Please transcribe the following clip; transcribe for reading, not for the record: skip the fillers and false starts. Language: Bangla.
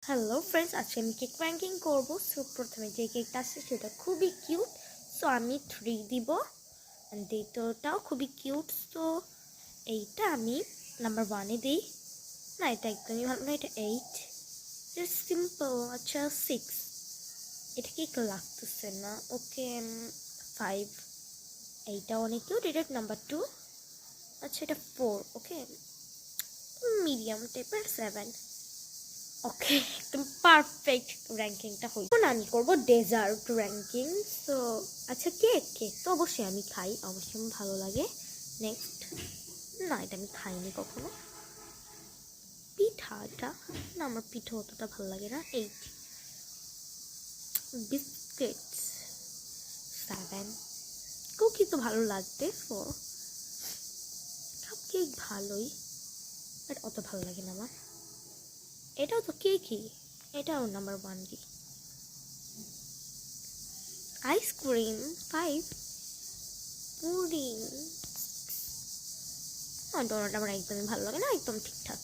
হ্যালো ফ্রেন্ডস, আজকে আমি কেক র্যাঙ্কিং করবো। সো প্রথমে যে কেকটা আছে সেটা খুবই কিউট, সো আমি 3 দিব। অ্যান্ড দ্বিতীয়টাও খুবই কিউট, সো এইটা আমি নাম্বার 1-এ দিই। না, এটা একদমই ভালো না, এটা 8। Just simple. আচ্ছা 6, এটা কেক লাগতেছে না। ওকে 5, এইটা অনেক কিউট, এটা নাম্বার 2। আচ্ছা এটা 4, ওকে মিডিয়াম টাইপের 7। ওকে, একদম পারফেক্ট র্যাঙ্কিংটা হই। এখন আমি করবো ডেজার্ট র্যাঙ্কিং। সো আচ্ছা কেক কেক তো অবশ্যই আমি খাই, অবশ্যই আমার ভালো লাগে। নেক্সট, না এটা আমি খাইনি কখনো। পিঠাটা, না আমার পিঠা অতটা ভালো লাগে না। 8। বিস্কিটস 7। কুকি তো ভালো লাগবে। 4। কাপ কেক ভালোই, বাট অত ভালো লাগে না আমার। এটাও তো কেকই, এটাও নাম্বার 1 দিই। আইসক্রিম 5। পুডিং, ডোনাট আমার একদমই ভালো লাগে না, একদম ঠিকঠাক।